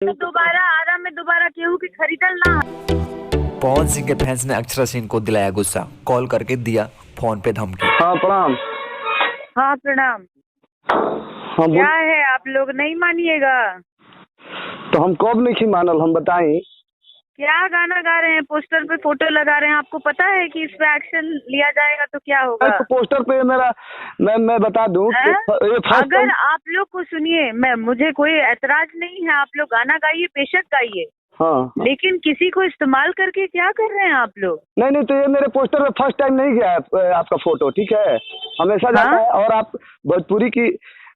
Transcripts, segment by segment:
दोबारा आराम में दोबारा केहू के खरीदल ना। पवन सिंह के फैंस ने अक्षरा सिंह को दिलाया गुस्सा, कॉल करके दिया फोन पे धमकी। हाँ प्रणाम। हाँ प्रणाम। हाँ क्या है, आप लोग नहीं मानिएगा? तो हम कब नहीं मानल, हम बताएं। क्या गाना गा रहे हैं, पोस्टर पे फोटो लगा रहे हैं, आपको पता है कि इस पे एक्शन लिया जाएगा तो क्या होगा? तो पोस्टर पे मेरा मैं बता दूं कि ये अगर आप लोग को सुनिए, मुझे कोई ऐतराज नहीं है, आप लोग गाना गाइए, बेशक गाइए। हाँ, लेकिन किसी को इस्तेमाल करके क्या कर रहे हैं आप लोग? नहीं तो ये मेरे पोस्टर में फर्स्ट टाइम नहीं गया है आपका फोटो, ठीक है? हमेशा जाता है। और आप भोजपुरी की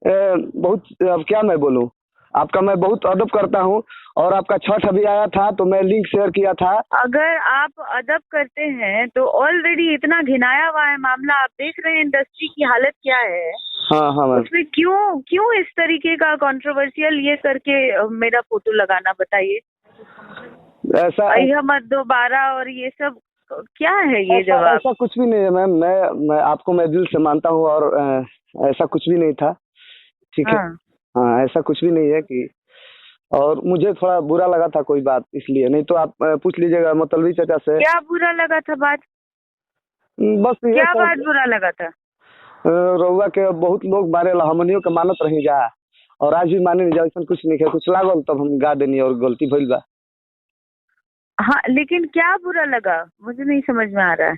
बहुत, अब क्या मैं बोलूं, आपका मैं बहुत अदब करता हूं। और आपका छठ अभी आया था तो मैं लिंक शेयर किया था। अगर आप अदब करते हैं तो ऑलरेडी इतना घिनाया हुआ है मामला, आप देख रहे हैं इंडस्ट्री की हालत क्या है। हाँ उसमें क्यों इस तरीके का कंट्रोवर्शियल ये करके मेरा फोटो लगाना, बताइए। ऐसा मत दोबारा और ये सब क्या है ये जवाब? ऐसा कुछ भी नहीं है मैम। मैं आपको मैं दिल से मानता हूँ और ऐसा कुछ भी नहीं था, ठीक है? हाँ, ऐसा कुछ भी नहीं है कि, और मुझे थोड़ा बुरा लगा था कोई बात, इसलिए। नहीं तो आप पूछ लीजिएगा मतलबी चाचा से। क्या बुरा लगा था बात? बस क्या बात बुरा लगा था? रउआ के बहुत लोग मारे ला, हमनियों के मानत रही जा, और आज भी माने नहीं जा। ऐसा कुछ नहीं है, कुछ लागल तब हम गा देनी और गलती भइल बा। हाँ, लेकिन क्या बुरा लगा मुझे नहीं समझ में आ रहा है।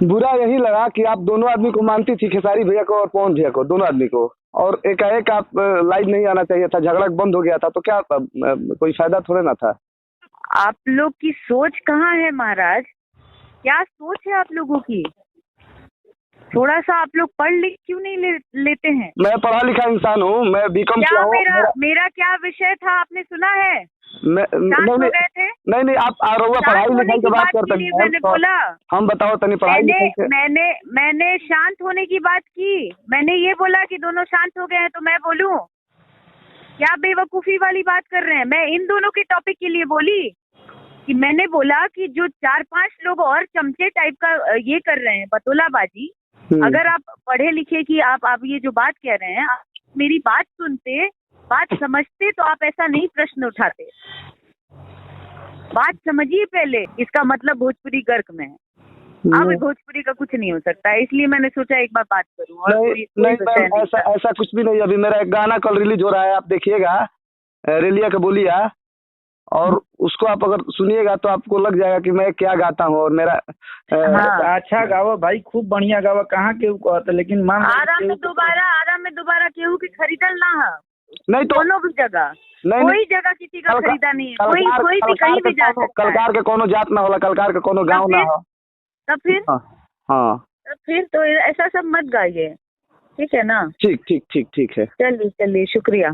बुरा यही लगा कि आप दोनों आदमी को मानती थी, खेसारी भैया को और पवन भैया को, दोनों आदमी को। और एकाएक आप लाइव नहीं आना चाहिए था, झगड़ा बंद हो गया था, तो क्या कोई फायदा थोड़े ना था। आप लोग की सोच कहाँ है महाराज? क्या सोच है आप लोगों की? थोड़ा सा आप लोग पढ़ लिख क्यों नहीं लेते हैं? मैं पढ़ा लिखा इंसान हूँ, मैं बीकॉम किया हूँ। मेरा क्या विषय था आपने सुना है? नहीं आप रउआ पढ़ाई लिखाई की बात करते हैं। मैंने बोला, हम बताओ तनी पढ़ाई लिखाई। मैंने शांत होने की बात की। मैंने ये बोला कि दोनों शांत हो गए हैं तो मैं बोलूं? क्या बेवकूफी वाली बात कर रहे हैं? मैं इन दोनों के टॉपिक के लिए बोली कि मैंने बोला कि जो 4-5 लोग और चमचे टाइप का ये कर रहे हैं बतौलाबाजी, अगर आप पढ़े लिखे की आप ये जो बात कह रहे हैं, आप मेरी बात सुनते, बात समझते तो आप ऐसा नहीं प्रश्न उठाते। बात समझिए पहले, इसका मतलब भोजपुरी गर्क में है। अब भोजपुरी का कुछ नहीं हो सकता है, इसलिए मैंने सोचा एक बार बात करूं। और नहीं ऐसा कुछ भी नहीं। अभी मेरा एक गाना कल रिलीज हो रहा है, आप देखिएगा, रेलिया का बोलिया, और उसको आप अगर सुनिएगा तो आपको लग जाएगा कि मैं क्या गाता हूँ। और मेरा अच्छा गावा भाई, खूब बढ़िया गावा। कहाँ केहू कहता, लेकिन आराम में दोबारा केहू की खरीदल ना है। नहीं तो दोनों भी जगह, कोई जगह किसी का खरीदा नहीं है। कोई भी कहीं भी जा सकता है। कलकार के कोनो जात ना होला, कलकार के कोनो गाँव ना हो। तब फिर हाँ, फिर तो ऐसा सब मत गाइए, ठीक है ना? ठीक है। चलिए शुक्रिया।